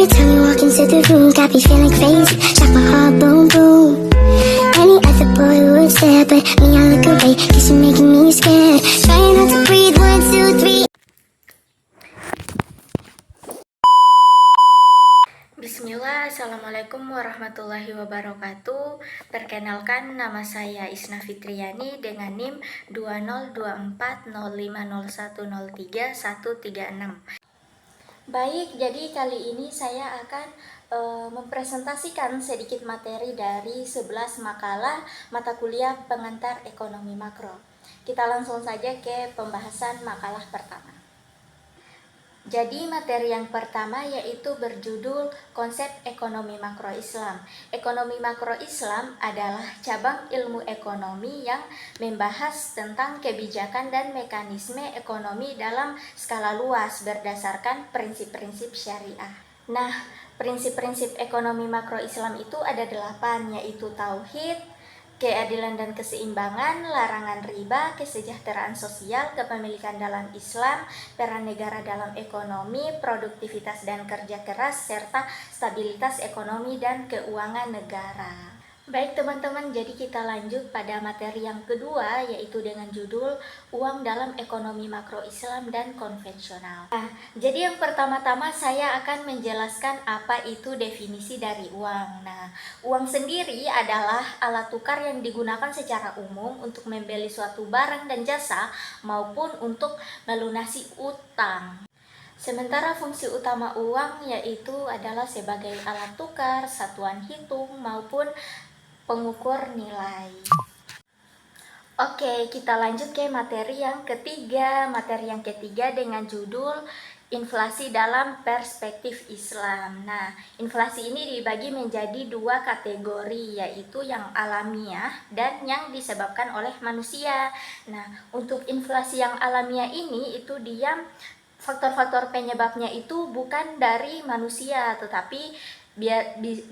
time you walk into the room, got me feeling crazy, like my heart boom boom. Any other boy would stare, but me I look away, cause you're making me scared. Trying not to breathe, 1, 2, 3. Bismillah, Assalamualaikum warahmatullahi wabarakatuh. Perkenalkan, nama saya Isna Fitriani dengan NIM 2024050103136. Baik, jadi kali ini saya akan mempresentasikan sedikit materi dari 11 makalah mata kuliah pengantar ekonomi makro. Kita langsung saja ke pembahasan makalah pertama. Jadi materi yang pertama yaitu berjudul Konsep Ekonomi Makro Islam. Ekonomi Makro Islam adalah cabang ilmu ekonomi yang membahas tentang kebijakan dan mekanisme ekonomi dalam skala luas berdasarkan prinsip-prinsip syariah. Nah, prinsip-prinsip ekonomi makro Islam itu ada 8, yaitu tauhid, keadilan dan keseimbangan, larangan riba, kesejahteraan sosial, kepemilikan dalam Islam, peran negara dalam ekonomi, produktivitas dan kerja keras, serta stabilitas ekonomi dan keuangan negara. Baik teman-teman, jadi kita lanjut pada materi yang kedua, yaitu dengan judul Uang dalam Ekonomi Makro Islam dan Konvensional. Nah, jadi yang pertama-tama saya akan menjelaskan apa itu definisi dari uang. Nah, uang sendiri adalah alat tukar yang digunakan secara umum untuk membeli suatu barang dan jasa maupun untuk melunasi utang. Sementara fungsi utama uang yaitu adalah sebagai alat tukar, satuan hitung maupun pengukur nilai. Oke, kita lanjut ke materi yang ketiga. Materi yang ketiga dengan judul Inflasi dalam Perspektif Islam. Nah, inflasi ini dibagi menjadi 2 kategori, yaitu yang alamiah dan yang disebabkan oleh manusia. Nah, untuk inflasi yang alamiah ini itu dia faktor-faktor penyebabnya itu bukan dari manusia, tetapi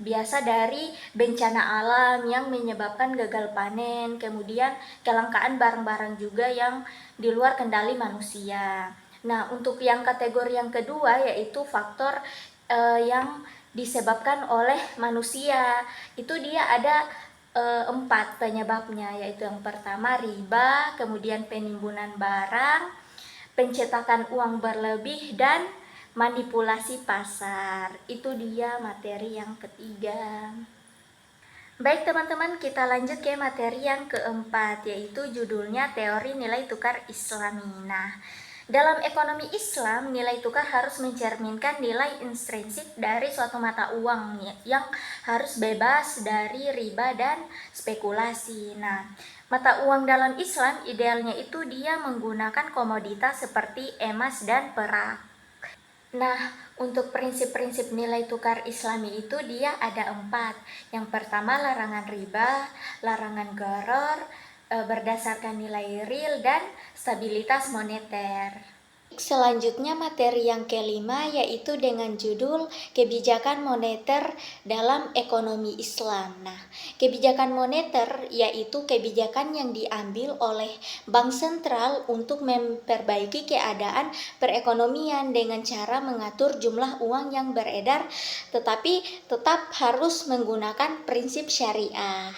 biasa dari bencana alam yang menyebabkan gagal panen, kemudian kelangkaan barang-barang juga yang di luar kendali manusia. Nah, untuk yang kategori yang kedua yaitu faktor yang disebabkan oleh manusia. Itu dia ada 4 penyebabnya, yaitu yang pertama riba, kemudian penimbunan barang, pencetakan uang berlebih, dan manipulasi pasar. Itu dia materi yang ketiga. Baik teman-teman, kita lanjut ke materi yang keempat, yaitu judulnya Teori Nilai Tukar Islami. Nah, dalam ekonomi Islam, nilai tukar harus mencerminkan nilai intrinsik dari suatu mata uang yang harus bebas dari riba dan spekulasi. Nah, mata uang dalam Islam idealnya itu dia menggunakan komoditas seperti emas dan perak. Nah, untuk prinsip-prinsip nilai tukar Islami itu dia ada 4. Yang pertama larangan riba, larangan gharar, berdasarkan nilai real, dan stabilitas moneter. Selanjutnya materi yang kelima yaitu dengan judul Kebijakan Moneter dalam Ekonomi Islam. Nah, kebijakan moneter yaitu kebijakan yang diambil oleh Bank Sentral untuk memperbaiki keadaan perekonomian dengan cara mengatur jumlah uang yang beredar, tetapi tetap harus menggunakan prinsip syariah.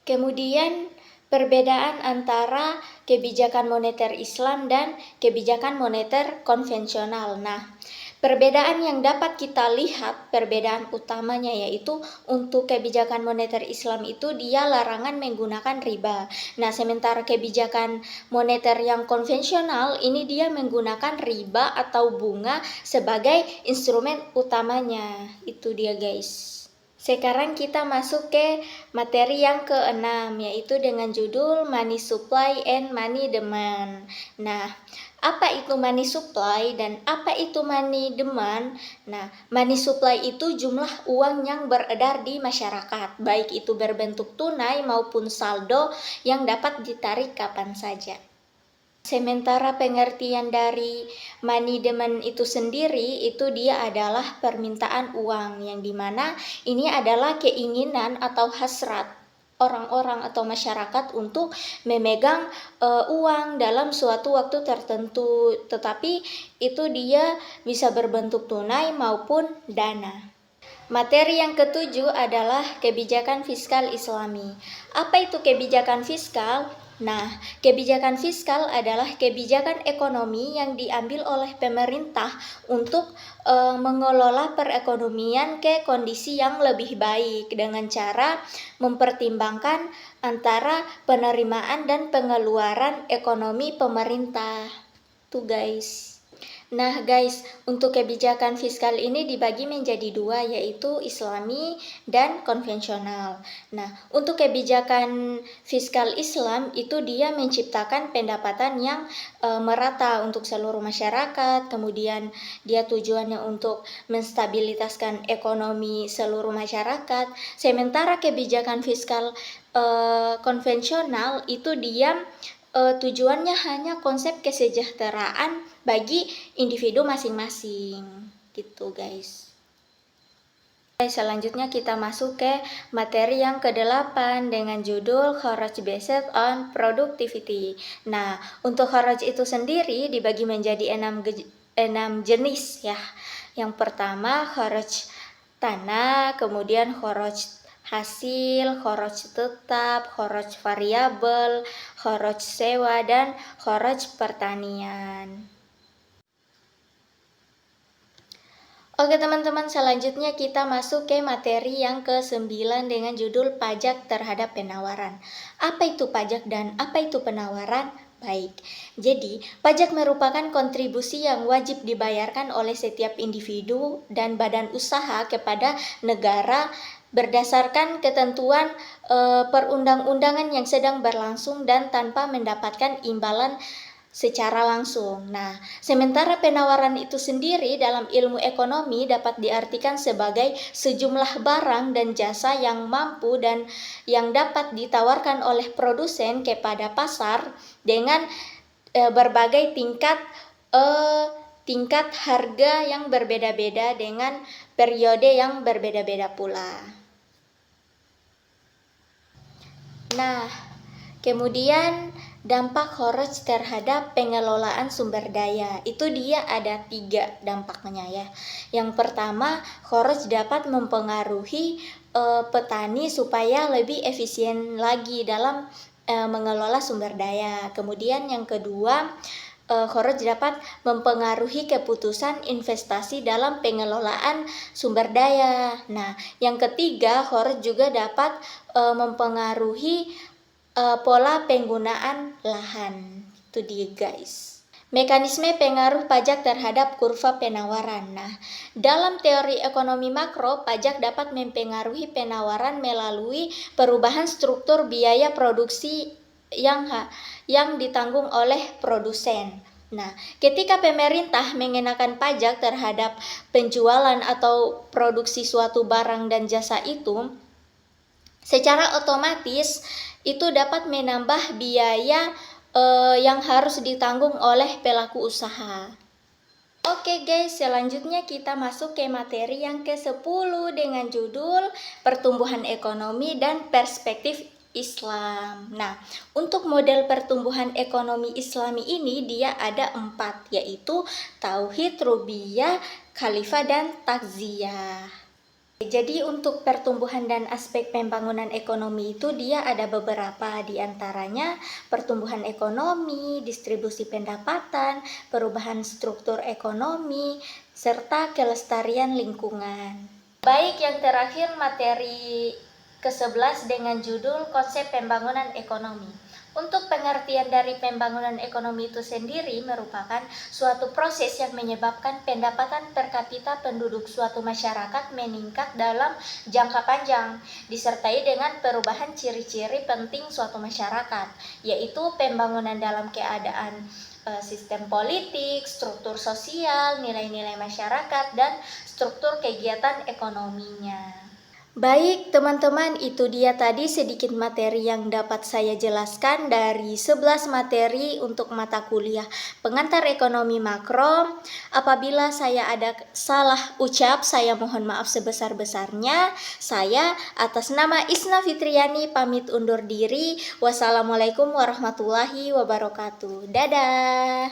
Kemudian perbedaan antara kebijakan moneter Islam dan kebijakan moneter konvensional. Nah, perbedaan yang dapat kita lihat, perbedaan utamanya yaitu untuk kebijakan moneter Islam itu dia larangan menggunakan riba. Nah, sementara kebijakan moneter yang konvensional ini dia menggunakan riba atau bunga sebagai instrumen utamanya. Itu dia guys. Sekarang kita masuk ke materi yang keenam, yaitu dengan judul Money Supply and Money Demand. Nah, apa itu money supply dan apa itu money demand? Nah, money supply itu jumlah uang yang beredar di masyarakat, baik itu berbentuk tunai maupun saldo yang dapat ditarik kapan saja. Sementara pengertian dari money demand itu sendiri itu dia adalah permintaan uang, yang dimana ini adalah keinginan atau hasrat orang-orang atau masyarakat untuk memegang uang dalam suatu waktu tertentu, tetapi itu dia bisa berbentuk tunai maupun dana. Materi yang ketujuh adalah kebijakan fiskal Islami. Apa itu kebijakan fiskal? Nah, kebijakan fiskal adalah kebijakan ekonomi yang diambil oleh pemerintah untuk mengelola perekonomian ke kondisi yang lebih baik dengan cara mempertimbangkan antara penerimaan dan pengeluaran ekonomi pemerintah. Tuh guys. Nah guys, untuk kebijakan fiskal ini dibagi menjadi dua, yaitu Islami dan konvensional. Nah, untuk kebijakan fiskal Islam itu dia menciptakan pendapatan yang merata untuk seluruh masyarakat, kemudian dia tujuannya untuk menstabilitaskan ekonomi seluruh masyarakat. Sementara kebijakan fiskal konvensional itu dia tujuannya hanya konsep kesejahteraan bagi individu masing-masing gitu guys. Selanjutnya kita masuk ke materi yang ke-8 dengan judul Kharaj Based on Productivity. Nah, untuk kharaj itu sendiri dibagi menjadi 6 jenis ya. Yang pertama kharaj tanah, kemudian kharaj hasil, kharaj tetap, kharaj variabel, kharaj sewa, dan kharaj pertanian. Oke teman-teman, selanjutnya kita masuk ke materi yang ke-9 dengan judul pajak terhadap penawaran. Apa itu pajak dan apa itu penawaran? Baik, jadi pajak merupakan kontribusi yang wajib dibayarkan oleh setiap individu dan badan usaha kepada negara berdasarkan ketentuan perundang-undangan yang sedang berlangsung dan tanpa mendapatkan imbalan secara langsung. Nah, sementara penawaran itu sendiri dalam ilmu ekonomi dapat diartikan sebagai sejumlah barang dan jasa yang mampu dan yang dapat ditawarkan oleh produsen kepada pasar dengan berbagai tingkat harga yang berbeda-beda dengan periode yang berbeda-beda pula. Nah, kemudian dampak kharaj terhadap pengelolaan sumber daya, itu dia ada 3 dampaknya ya. Yang pertama, kharaj dapat mempengaruhi petani supaya lebih efisien lagi dalam mengelola sumber daya. Kemudian yang kedua, kharaj dapat mempengaruhi keputusan investasi dalam pengelolaan sumber daya. Nah, yang ketiga, kharaj juga dapat mempengaruhi pola penggunaan lahan. Itu dia guys. Mekanisme pengaruh pajak terhadap kurva penawaran. Nah, dalam teori ekonomi makro, pajak dapat mempengaruhi penawaran melalui perubahan struktur biaya produksi yang ditanggung oleh produsen. Nah, ketika pemerintah mengenakan pajak terhadap penjualan atau produksi suatu barang dan jasa itu, secara otomatis itu dapat menambah biaya yang harus ditanggung oleh pelaku usaha. Oke guys, selanjutnya kita masuk ke materi yang ke-10 dengan judul Pertumbuhan Ekonomi dan Perspektif Islam. Nah, untuk model pertumbuhan ekonomi Islami ini dia ada 4, yaitu Tauhid, Rububiyah, Khalifah, dan Takziyah. Jadi untuk pertumbuhan dan aspek pembangunan ekonomi itu dia ada beberapa, diantaranya pertumbuhan ekonomi, distribusi pendapatan, perubahan struktur ekonomi, serta kelestarian lingkungan. Baik, yang terakhir materi ke-11 dengan judul konsep pembangunan ekonomi. Untuk pengertian dari pembangunan ekonomi itu sendiri merupakan suatu proses yang menyebabkan pendapatan per kapita penduduk suatu masyarakat meningkat dalam jangka panjang, disertai dengan perubahan ciri-ciri penting suatu masyarakat, yaitu pembangunan dalam keadaan sistem politik, struktur sosial, nilai-nilai masyarakat, dan struktur kegiatan ekonominya. Baik teman-teman, itu dia tadi sedikit materi yang dapat saya jelaskan dari 11 materi untuk mata kuliah pengantar ekonomi makro. Apabila saya ada salah ucap, saya mohon maaf sebesar-besarnya. Saya atas nama Isna Fitriani pamit undur diri. Wassalamualaikum warahmatullahi wabarakatuh. Dadah.